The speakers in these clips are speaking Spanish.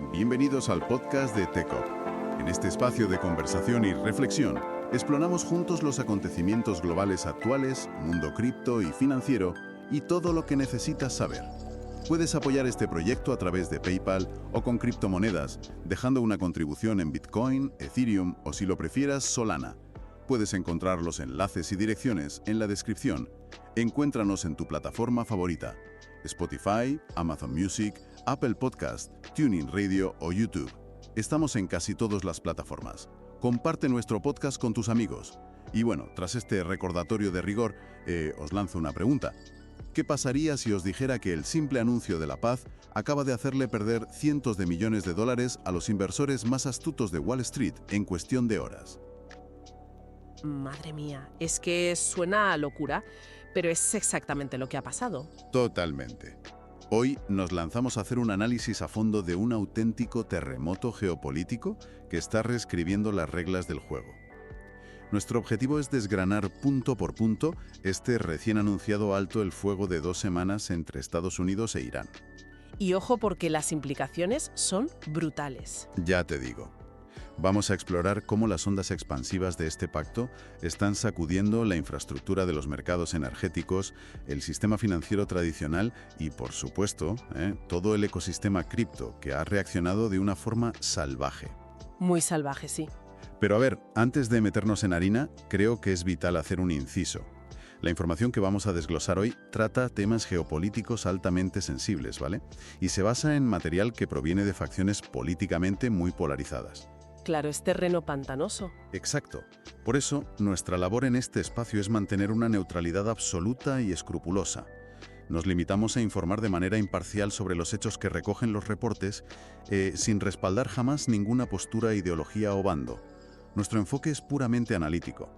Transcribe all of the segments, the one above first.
Bienvenidos al podcast de TechUp. En este espacio de conversación y reflexión, exploramos juntos los acontecimientos globales actuales, mundo cripto y financiero y todo lo que necesitas saber. Puedes apoyar este proyecto a través de PayPal o con criptomonedas, dejando una contribución en Bitcoin, Ethereum o, si lo prefieras, Solana. Puedes encontrar los enlaces y direcciones en la descripción. Encuéntranos en tu plataforma favorita: Spotify, Amazon Music, Apple Podcast, TuneIn Radio o YouTube. Estamos en casi todas las plataformas. Comparte nuestro podcast con tus amigos. Y bueno, tras este recordatorio de rigor, os lanzo una pregunta. ¿Qué pasaría si os dijera que el simple anuncio de la paz acaba de hacerle perder cientos de millones de dólares a los inversores más astutos de Wall Street en cuestión de horas? Madre mía, es que suena a locura, pero es exactamente lo que ha pasado. Totalmente. Hoy nos lanzamos a hacer un análisis a fondo de un auténtico terremoto geopolítico que está reescribiendo las reglas del juego. Nuestro objetivo es desgranar punto por punto este recién anunciado alto el fuego de 2 semanas entre Estados Unidos e Irán. Y ojo, porque las implicaciones son brutales. Ya te digo. Vamos a explorar cómo las ondas expansivas de este pacto están sacudiendo la infraestructura de los mercados energéticos, el sistema financiero tradicional y, por supuesto, todo el ecosistema cripto, que ha reaccionado de una forma salvaje. Muy salvaje, sí. Pero a ver, antes de meternos en harina, creo que es vital hacer un inciso. La información que vamos a desglosar hoy trata temas geopolíticos altamente sensibles, ¿vale? Y se basa en material que proviene de facciones políticamente muy polarizadas. Claro, es terreno pantanoso. Exacto. Por eso, nuestra labor en este espacio es mantener una neutralidad absoluta y escrupulosa. Nos limitamos a informar de manera imparcial sobre los hechos que recogen los reportes, sin respaldar jamás ninguna postura, ideología o bando. Nuestro enfoque es puramente analítico.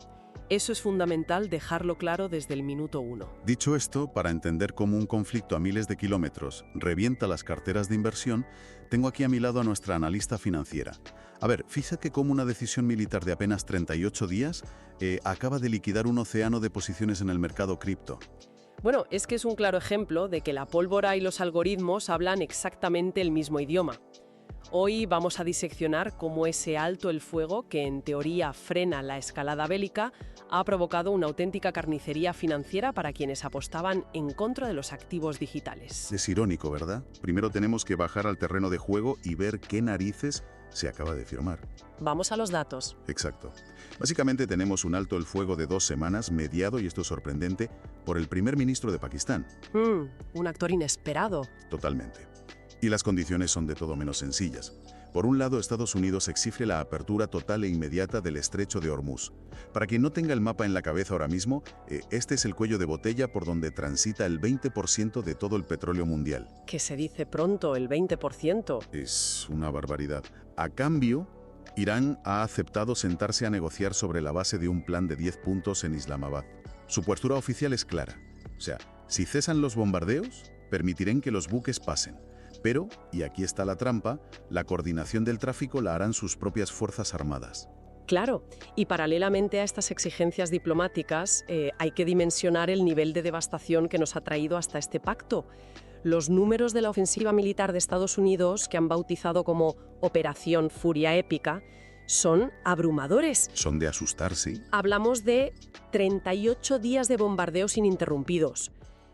Eso es fundamental dejarlo claro desde el minuto 1. Dicho esto, para entender cómo un conflicto a miles de kilómetros revienta las carteras de inversión, tengo aquí a mi lado a nuestra analista financiera. A ver, fíjate cómo una decisión militar de apenas 38 días acaba de liquidar un océano de posiciones en el mercado cripto. Bueno, es que es un claro ejemplo de que la pólvora y los algoritmos hablan exactamente el mismo idioma. Hoy vamos a diseccionar cómo ese alto el fuego, que en teoría frena la escalada bélica, ha provocado una auténtica carnicería financiera para quienes apostaban en contra de los activos digitales. Es irónico, ¿verdad? Primero tenemos que bajar al terreno de juego y ver qué narices se acaba de firmar. Vamos a los datos. Exacto. Básicamente tenemos un alto el fuego de 2 semanas mediado, y esto es sorprendente, por el primer ministro de Pakistán. Un actor inesperado. Totalmente. Y las condiciones son de todo menos sencillas. Por un lado, Estados Unidos exige la apertura total e inmediata del estrecho de Hormuz. Para quien no tenga el mapa en la cabeza ahora mismo, este es el cuello de botella por donde transita el 20% de todo el petróleo mundial. Que se dice pronto, el 20%. Es una barbaridad. A cambio, Irán ha aceptado sentarse a negociar sobre la base de un plan de 10 puntos en Islamabad. Su postura oficial es clara. O sea, si cesan los bombardeos, permitirán que los buques pasen. Pero, y aquí está la trampa, la coordinación del tráfico la harán sus propias fuerzas armadas. Claro, y paralelamente a estas exigencias diplomáticas, hay que dimensionar el nivel de devastación que nos ha traído hasta este pacto. Los números de la ofensiva militar de Estados Unidos, que han bautizado como Operación Furia Épica, son abrumadores. Son de asustar, sí. Hablamos de 38 días de bombardeos ininterrumpidos.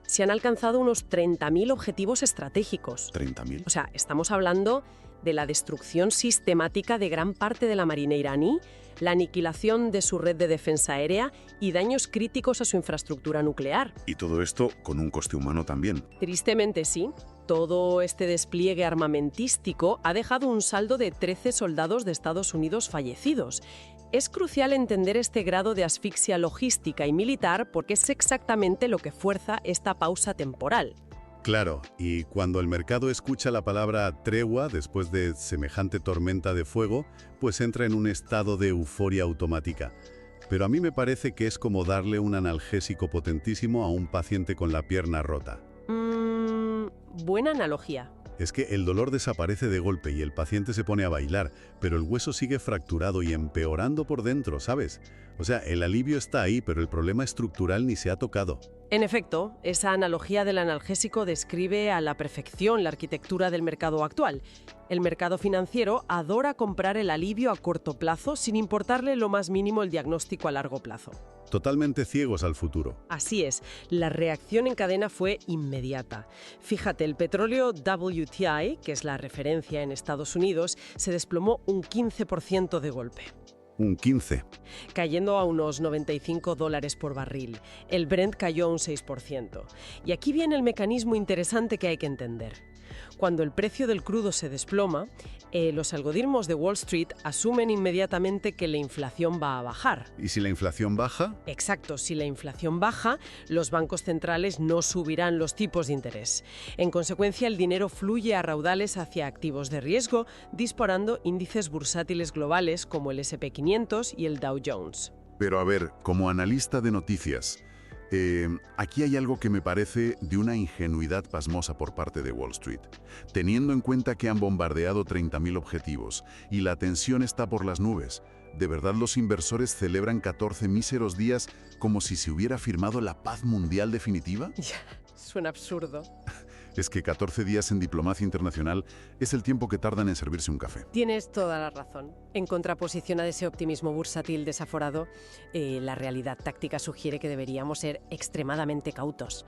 Se han alcanzado unos 30.000 objetivos estratégicos. ¿30.000? O sea, estamos hablando de la destrucción sistemática de gran parte de la marina iraní, la aniquilación de su red de defensa aérea y daños críticos a su infraestructura nuclear. Y todo esto con un coste humano también. Tristemente, sí. Todo este despliegue armamentístico ha dejado un saldo de 13 soldados de Estados Unidos fallecidos. Es crucial entender este grado de asfixia logística y militar porque es exactamente lo que fuerza esta pausa temporal. Claro, y cuando el mercado escucha la palabra tregua después de semejante tormenta de fuego, pues entra en un estado de euforia automática. Pero a mí me parece que es como darle un analgésico potentísimo a un paciente con la pierna rota. Buena analogía. Es que el dolor desaparece de golpe y el paciente se pone a bailar, pero el hueso sigue fracturado y empeorando por dentro, ¿sabes? O sea, el alivio está ahí, pero el problema estructural ni se ha tocado. En efecto, esa analogía del analgésico describe a la perfección la arquitectura del mercado actual. El mercado financiero adora comprar el alivio a corto plazo sin importarle lo más mínimo el diagnóstico a largo plazo. Totalmente ciegos al futuro. Así es, la reacción en cadena fue inmediata. Fíjate, el petróleo WTI, que es la referencia en Estados Unidos, se desplomó un 15% de golpe, Un 15. cayendo a unos $95 por barril. El Brent cayó un 6%. Y aquí viene el mecanismo interesante que hay que entender. Cuando el precio del crudo se desploma, los algoritmos de Wall Street asumen inmediatamente que la inflación va a bajar. ¿Y si la inflación baja? Exacto, si la inflación baja, los bancos centrales no subirán los tipos de interés. En consecuencia, el dinero fluye a raudales hacia activos de riesgo, disparando índices bursátiles globales como el S&P 500 y el Dow Jones. Pero a ver, como analista de noticias, aquí hay algo que me parece de una ingenuidad pasmosa por parte de Wall Street. Teniendo en cuenta que han bombardeado 30.000 objetivos y la tensión está por las nubes, ¿de verdad los inversores celebran 14 míseros días como si se hubiera firmado la paz mundial definitiva? Suena absurdo. Es que 14 días en diplomacia internacional es el tiempo que tardan en servirse un café. Tienes toda la razón. En contraposición a ese optimismo bursátil desaforado, la realidad táctica sugiere que deberíamos ser extremadamente cautos.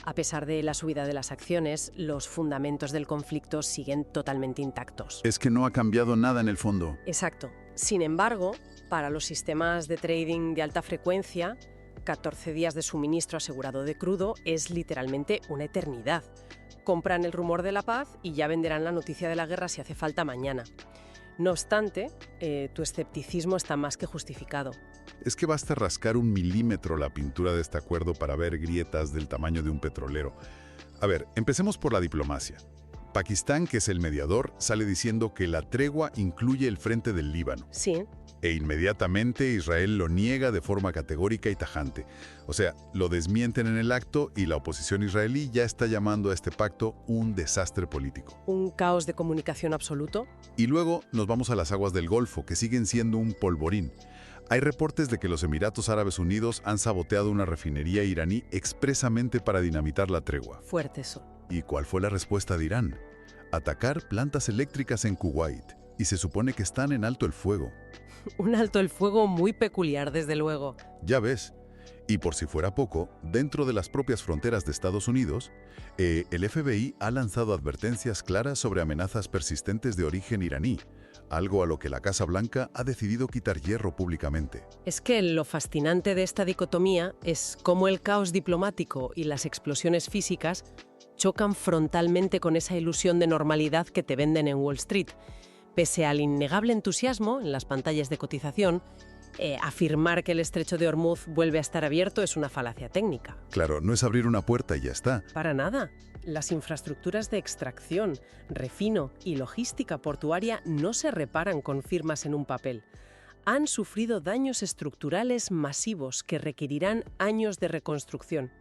A pesar de la subida de las acciones, los fundamentos del conflicto siguen totalmente intactos. Es que no ha cambiado nada en el fondo. Exacto. Sin embargo, para los sistemas de trading de alta frecuencia, 14 días de suministro asegurado de crudo es literalmente una eternidad. Compran el rumor de la paz y ya venderán la noticia de la guerra si hace falta mañana. No obstante, tu escepticismo está más que justificado. Es que basta rascar 1 milímetro la pintura de este acuerdo para ver grietas del tamaño de un petrolero. A ver, empecemos por la diplomacia. Pakistán, que es el mediador, sale diciendo que la tregua incluye el frente del Líbano. Sí. E inmediatamente Israel lo niega de forma categórica y tajante. O sea, lo desmienten en el acto y la oposición israelí ya está llamando a este pacto un desastre político. Un caos de comunicación absoluto. Y luego nos vamos a las aguas del Golfo, que siguen siendo un polvorín. Hay reportes de que los Emiratos Árabes Unidos han saboteado una refinería iraní expresamente para dinamitar la tregua. Fuerte eso. ¿Y cuál fue la respuesta de Irán? Atacar plantas eléctricas en Kuwait. Y se supone que están en alto el fuego. Un alto el fuego muy peculiar, desde luego. Ya ves. Y por si fuera poco, dentro de las propias fronteras de Estados Unidos, el FBI ha lanzado advertencias claras sobre amenazas persistentes de origen iraní, algo a lo que la Casa Blanca ha decidido quitar hierro públicamente. Es que lo fascinante de esta dicotomía es cómo el caos diplomático y las explosiones físicas chocan frontalmente con esa ilusión de normalidad que te venden en Wall Street. Pese al innegable entusiasmo en las pantallas de cotización, afirmar que el estrecho de Hormuz vuelve a estar abierto es una falacia técnica. Claro, no es abrir una puerta y ya está. Para nada. Las infraestructuras de extracción, refino y logística portuaria no se reparan con firmas en un papel. Han sufrido daños estructurales masivos que requerirán años de reconstrucción.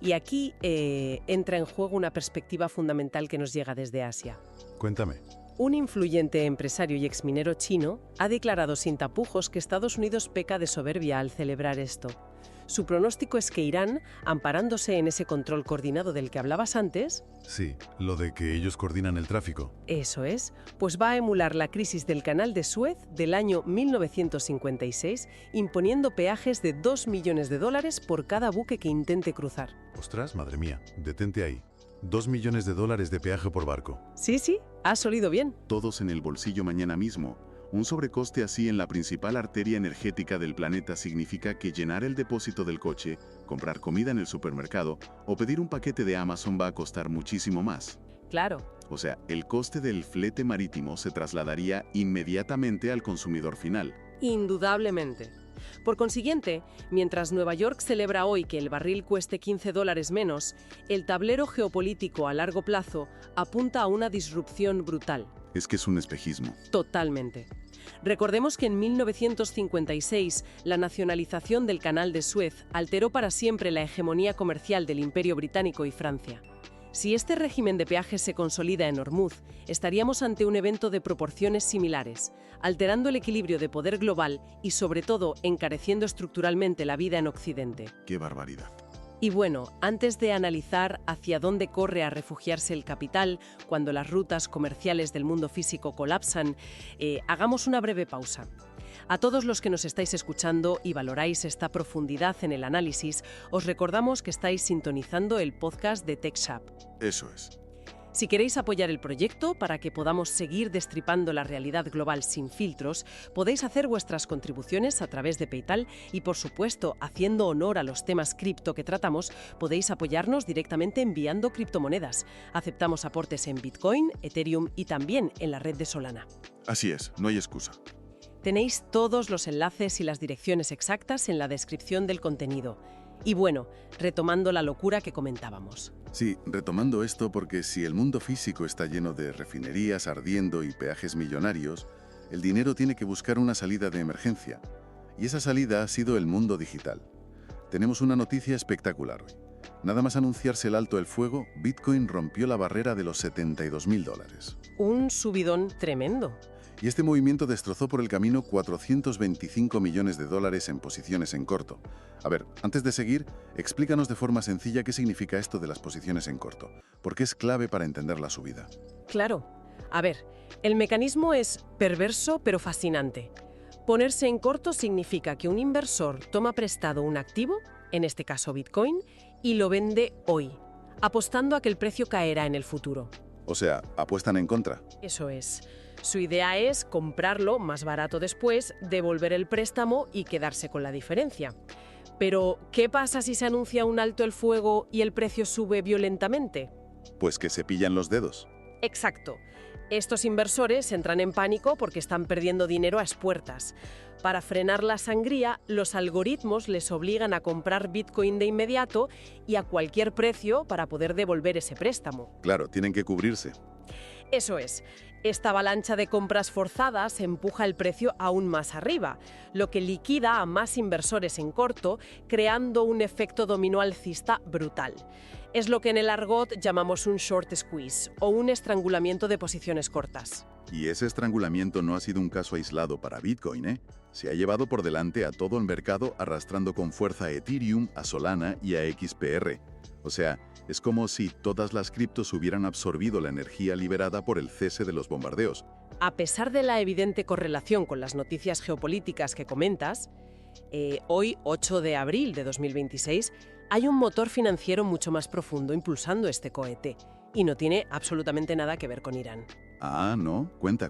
Y aquí entra en juego una perspectiva fundamental que nos llega desde Asia. Cuéntame. Un influyente empresario y exminero chino ha declarado sin tapujos que Estados Unidos peca de soberbia al celebrar esto. Su pronóstico es que Irán, amparándose en ese control coordinado del que hablabas antes... Sí, lo de que ellos coordinan el tráfico. Eso es, pues va a emular la crisis del Canal de Suez del año 1956, imponiendo peajes de $2 millones por cada buque que intente cruzar. Ostras, madre mía, detente ahí. $2 millones de peaje por barco. Sí, has olido bien. Todos en el bolsillo mañana mismo. Un sobrecoste así en la principal arteria energética del planeta significa que llenar el depósito del coche, comprar comida en el supermercado o pedir un paquete de Amazon va a costar muchísimo más. Claro. O sea, el coste del flete marítimo se trasladaría inmediatamente al consumidor final. Indudablemente. Por consiguiente, mientras Nueva York celebra hoy que el barril cueste $15 menos, el tablero geopolítico a largo plazo apunta a una disrupción brutal. Es que es un espejismo. Totalmente. Recordemos que en 1956 la nacionalización del Canal de Suez alteró para siempre la hegemonía comercial del Imperio Británico y Francia. Si este régimen de peajes se consolida en Hormuz, estaríamos ante un evento de proporciones similares, alterando el equilibrio de poder global y, sobre todo, encareciendo estructuralmente la vida en Occidente. ¡Qué barbaridad! Y bueno, antes de analizar hacia dónde corre a refugiarse el capital cuando las rutas comerciales del mundo físico colapsan, hagamos una breve pausa. A todos los que nos estáis escuchando y valoráis esta profundidad en el análisis, os recordamos que estáis sintonizando el podcast de TechShop. Eso es. Si queréis apoyar el proyecto para que podamos seguir destripando la realidad global sin filtros, podéis hacer vuestras contribuciones a través de PayPal y, por supuesto, haciendo honor a los temas cripto que tratamos, podéis apoyarnos directamente enviando criptomonedas. Aceptamos aportes en Bitcoin, Ethereum y también en la red de Solana. Así es, no hay excusa. Tenéis todos los enlaces y las direcciones exactas en la descripción del contenido. Y bueno, retomando la locura que comentábamos. Sí, retomando esto, porque si el mundo físico está lleno de refinerías ardiendo y peajes millonarios, el dinero tiene que buscar una salida de emergencia. Y esa salida ha sido el mundo digital. Tenemos una noticia espectacular hoy. Nada más anunciarse el alto el fuego, Bitcoin rompió la barrera de los $72.000. Un subidón tremendo. Y este movimiento destrozó por el camino $425 millones en posiciones en corto. A ver, antes de seguir, explícanos de forma sencilla qué significa esto de las posiciones en corto, porque es clave para entender la subida. Claro. A ver, el mecanismo es perverso pero fascinante. Ponerse en corto significa que un inversor toma prestado un activo, en este caso Bitcoin, y lo vende hoy, apostando a que el precio caerá en el futuro. O sea, apuestan en contra. Eso es. Su idea es comprarlo más barato después, devolver el préstamo y quedarse con la diferencia. Pero, ¿qué pasa si se anuncia un alto el fuego y el precio sube violentamente? Pues que se pillan los dedos. Exacto. Estos inversores entran en pánico porque están perdiendo dinero a espuertas. Para frenar la sangría, los algoritmos les obligan a comprar Bitcoin de inmediato y a cualquier precio para poder devolver ese préstamo. Claro, tienen que cubrirse. Eso es. Esta avalancha de compras forzadas empuja el precio aún más arriba, lo que liquida a más inversores en corto, creando un efecto dominó alcista brutal. Es lo que en el argot llamamos un short squeeze o un estrangulamiento de posiciones cortas. Y ese estrangulamiento no ha sido un caso aislado para Bitcoin, ¿eh? Se ha llevado por delante a todo el mercado arrastrando con fuerza a Ethereum, a Solana y a XPR. O sea, es como si todas las criptos hubieran absorbido la energía liberada por el cese de los bombardeos. A pesar de la evidente correlación con las noticias geopolíticas que comentas, hoy, 8 de abril de 2026, hay un motor financiero mucho más profundo impulsando este cohete, y no tiene absolutamente nada que ver con Irán. Ah, ¿no? Cuenta.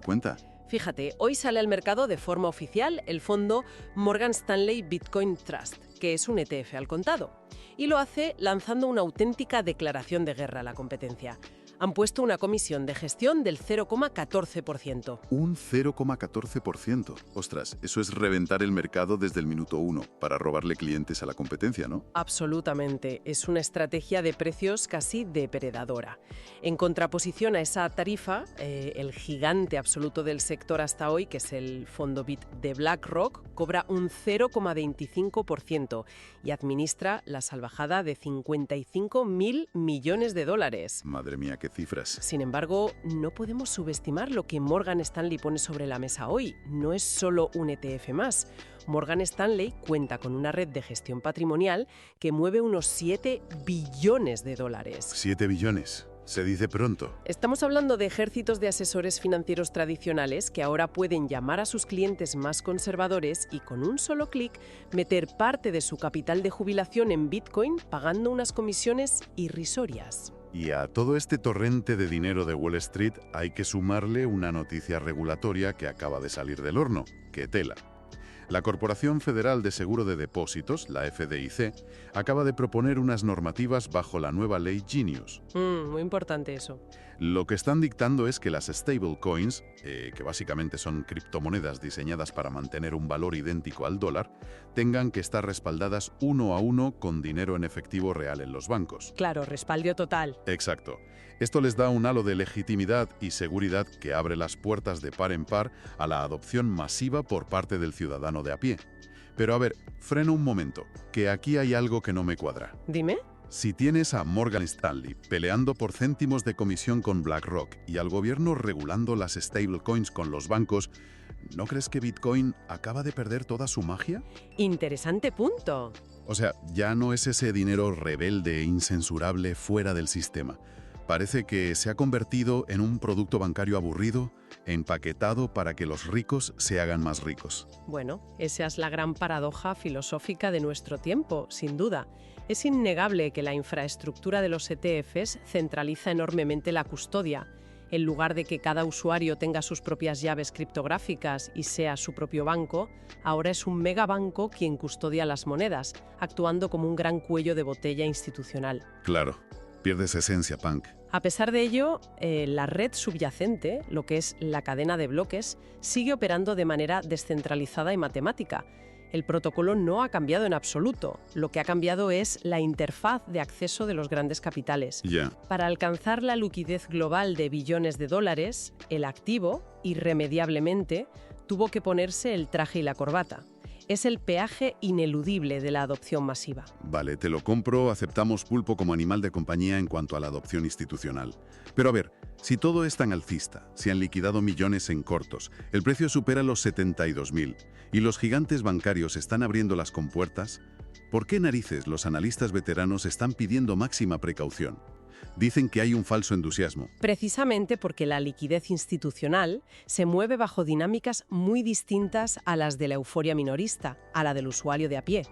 Fíjate, hoy sale al mercado de forma oficial el fondo Morgan Stanley Bitcoin Trust, que es un ETF al contado, y lo hace lanzando una auténtica declaración de guerra a la competencia. Han puesto una comisión de gestión del 0,14%. Un 0,14%. Ostras, eso es reventar el mercado desde el minuto 1 para robarle clientes a la competencia, ¿no? Absolutamente. Es una estrategia de precios casi depredadora. En contraposición a esa tarifa, el gigante absoluto del sector hasta hoy, que es el fondo BIT de BlackRock, cobra un 0,25% y administra la salvajada de $55.000 millones. Madre mía, qué cifras. Sin embargo, no podemos subestimar lo que Morgan Stanley pone sobre la mesa hoy. No es solo un ETF más. Morgan Stanley cuenta con una red de gestión patrimonial que mueve unos $7 billones. 7 billones. Se dice pronto. Estamos hablando de ejércitos de asesores financieros tradicionales que ahora pueden llamar a sus clientes más conservadores y con un solo clic meter parte de su capital de jubilación en Bitcoin pagando unas comisiones irrisorias. Y a todo este torrente de dinero de Wall Street hay que sumarle una noticia regulatoria que acaba de salir del horno. ¡Qué tela! La Corporación Federal de Seguro de Depósitos, la FDIC, acaba de proponer unas normativas bajo la nueva ley Genius. Muy importante eso. Lo que están dictando es que las stablecoins, que básicamente son criptomonedas diseñadas para mantener un valor idéntico al dólar, tengan que estar respaldadas uno a uno con dinero en efectivo real en los bancos. Claro, respaldo total. Exacto. Esto les da un halo de legitimidad y seguridad que abre las puertas de par en par a la adopción masiva por parte del ciudadano de a pie. Pero a ver, freno un momento, que aquí hay algo que no me cuadra. Dime. Si tienes a Morgan Stanley peleando por céntimos de comisión con BlackRock y al gobierno regulando las stablecoins con los bancos, ¿no crees que Bitcoin acaba de perder toda su magia? Interesante punto. O sea, ya no es ese dinero rebelde e incensurable fuera del sistema. Parece que se ha convertido en un producto bancario aburrido, empaquetado para que los ricos se hagan más ricos. Bueno, esa es la gran paradoja filosófica de nuestro tiempo, sin duda. Es innegable que la infraestructura de los ETFs centraliza enormemente la custodia. En lugar de que cada usuario tenga sus propias llaves criptográficas y sea su propio banco, ahora es un megabanco quien custodia las monedas, actuando como un gran cuello de botella institucional. Claro, pierdes esencia, Punk. A pesar de ello, la red subyacente, lo que es la cadena de bloques, sigue operando de manera descentralizada y matemática. El protocolo no ha cambiado en absoluto. Lo que ha cambiado es la interfaz de acceso de los grandes capitales. Ya. Para alcanzar la liquidez global de billones de dólares, el activo, irremediablemente, tuvo que ponerse el traje y la corbata. Es el peaje ineludible de la adopción masiva. Vale, te lo compro, aceptamos pulpo como animal de compañía en cuanto a la adopción institucional. Pero a ver, si todo es tan alcista, si han liquidado millones en cortos, el precio supera los 72.000 y los gigantes bancarios están abriendo las compuertas, ¿por qué narices los analistas veteranos están pidiendo máxima precaución? Dicen que hay un falso entusiasmo. Precisamente porque la liquidez institucional se mueve bajo dinámicas muy distintas a las de la euforia minorista, a la del usuario de a pie.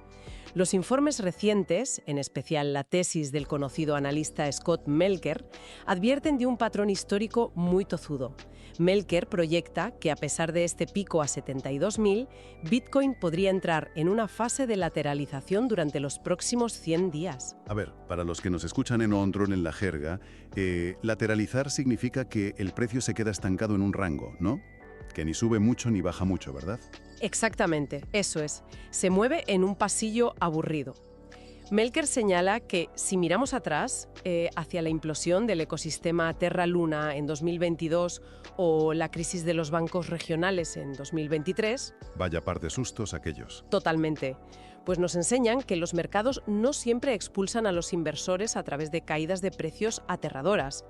Los informes recientes, en especial la tesis del conocido analista Scott Melker, advierten de un patrón histórico muy tozudo. Melker proyecta que a pesar de este pico a 72.000, Bitcoin podría entrar en una fase de lateralización durante los próximos 100 días. A ver, para los que nos escuchan en Ontron en la jerga, lateralizar significa que el precio se queda estancado en un rango, ¿no? Que ni sube mucho ni baja mucho, ¿verdad? Exactamente, eso es. Se mueve en un pasillo aburrido. Melker señala que si miramos atrás, hacia la implosión del ecosistema Terra-Luna en 2022 o la crisis de los bancos regionales en 2023... Vaya par de sustos aquellos. Totalmente. Pues nos enseñan que los mercados no siempre expulsan a los inversores a través de caídas de precios aterradoras.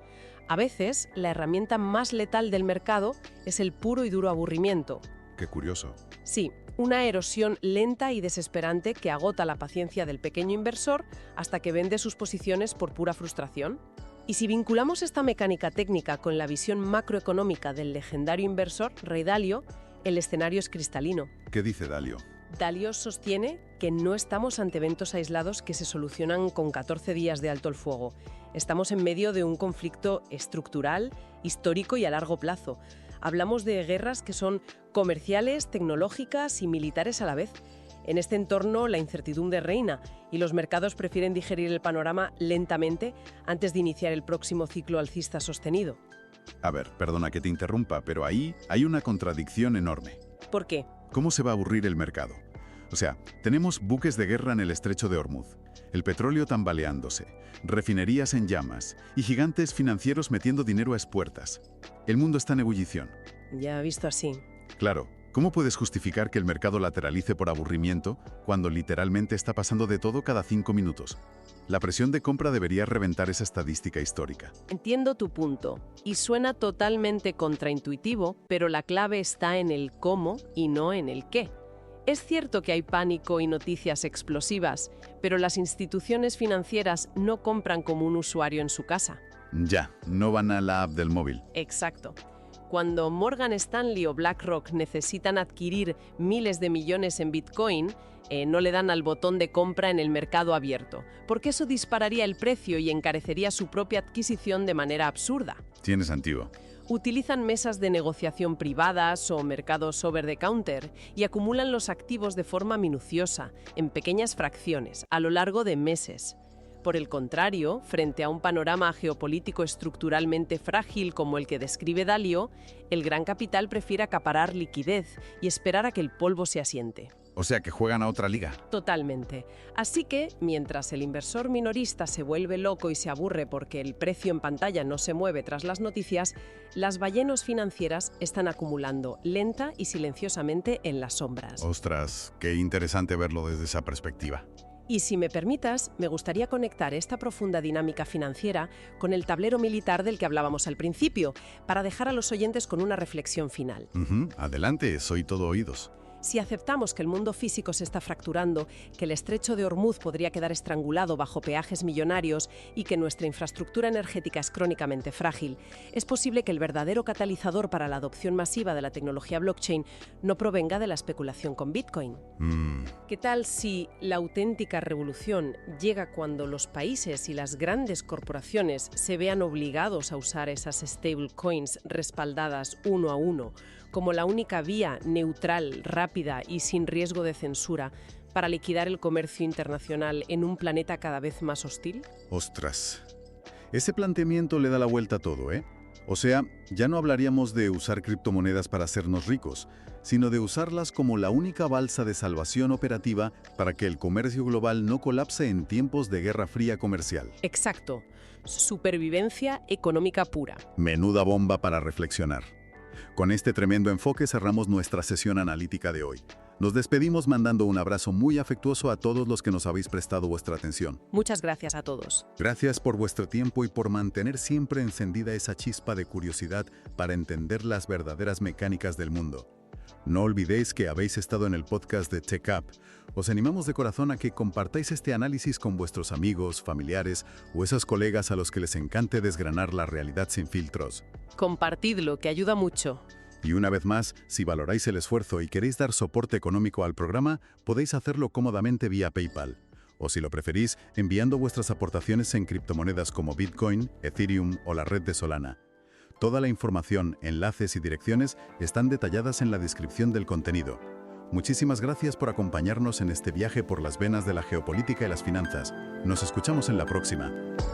A veces, la herramienta más letal del mercado es el puro y duro aburrimiento. Qué curioso. Sí, una erosión lenta y desesperante que agota la paciencia del pequeño inversor hasta que vende sus posiciones por pura frustración. Y si vinculamos esta mecánica técnica con la visión macroeconómica del legendario inversor Ray Dalio, el escenario es cristalino. ¿Qué dice Dalio? Dalio sostiene que no estamos ante eventos aislados que se solucionan con 14 días de alto el fuego. Estamos en medio de un conflicto estructural, histórico y a largo plazo. Hablamos de guerras que son comerciales, tecnológicas y militares a la vez. En este entorno, la incertidumbre reina y los mercados prefieren digerir el panorama lentamente antes de iniciar el próximo ciclo alcista sostenido. A ver, perdona que te interrumpa, pero ahí hay una contradicción enorme. ¿Por qué? ¿Cómo se va a aburrir el mercado? O sea, tenemos buques de guerra en el estrecho de Hormuz, el petróleo tambaleándose, refinerías en llamas y gigantes financieros metiendo dinero a espuertas. El mundo está en ebullición. Ya visto así. Claro, ¿cómo puedes justificar que el mercado lateralice por aburrimiento cuando literalmente está pasando de todo cada 5 minutos? La presión de compra debería reventar esa estadística histórica. Entiendo tu punto, y suena totalmente contraintuitivo, pero la clave está en el cómo y no en el qué. Es cierto que hay pánico y noticias explosivas, pero las instituciones financieras no compran como un usuario en su casa. Ya, no van a la app del móvil. Exacto. Cuando Morgan Stanley o BlackRock necesitan adquirir miles de millones en Bitcoin, no le dan al botón de compra en el mercado abierto, porque eso dispararía el precio y encarecería su propia adquisición de manera absurda. Tiene sentido. Utilizan mesas de negociación privadas o mercados over the counter y acumulan los activos de forma minuciosa, en pequeñas fracciones, a lo largo de meses. Por el contrario, frente a un panorama geopolítico estructuralmente frágil como el que describe Dalio, el gran capital prefiere acaparar liquidez y esperar a que el polvo se asiente. O sea que juegan a otra liga. Totalmente. Así que, mientras el inversor minorista se vuelve loco y se aburre porque el precio en pantalla no se mueve tras las noticias, las ballenas financieras están acumulando lenta y silenciosamente en las sombras. Ostras, qué interesante verlo desde esa perspectiva. Y si me permitas, me gustaría conectar esta profunda dinámica financiera con el tablero militar del que hablábamos al principio, para dejar a los oyentes con una reflexión final. Adelante, soy todo oídos. Si aceptamos que el mundo físico se está fracturando, que el estrecho de Hormuz podría quedar estrangulado bajo peajes millonarios y que nuestra infraestructura energética es crónicamente frágil, es posible que el verdadero catalizador para la adopción masiva de la tecnología blockchain no provenga de la especulación con Bitcoin. ¿Qué tal si la auténtica revolución llega cuando los países y las grandes corporaciones se vean obligados a usar esas stablecoins respaldadas uno a uno como la única vía neutral, rápida y sin riesgo de censura para liquidar el comercio internacional en un planeta cada vez más hostil? Ostras, ese planteamiento le da la vuelta a todo, ¿eh? O sea, ya no hablaríamos de usar criptomonedas para hacernos ricos, sino de usarlas como la única balsa de salvación operativa para que el comercio global no colapse en tiempos de guerra fría comercial. Exacto. Supervivencia económica pura. Menuda bomba para reflexionar. Con este tremendo enfoque cerramos nuestra sesión analítica de hoy. Nos despedimos mandando un abrazo muy afectuoso a todos los que nos habéis prestado vuestra atención. Muchas gracias a todos. Gracias por vuestro tiempo y por mantener siempre encendida esa chispa de curiosidad para entender las verdaderas mecánicas del mundo. No olvidéis que habéis estado en el podcast de TechUp. Os animamos de corazón a que compartáis este análisis con vuestros amigos, familiares o esos colegas a los que les encante desgranar la realidad sin filtros. Compartidlo, que ayuda mucho. Y una vez más, si valoráis el esfuerzo y queréis dar soporte económico al programa, podéis hacerlo cómodamente vía PayPal. O si lo preferís, enviando vuestras aportaciones en criptomonedas como Bitcoin, Ethereum o la red de Solana. Toda la información, enlaces y direcciones están detalladas en la descripción del contenido. Muchísimas gracias por acompañarnos en este viaje por las venas de la geopolítica y las finanzas. Nos escuchamos en la próxima.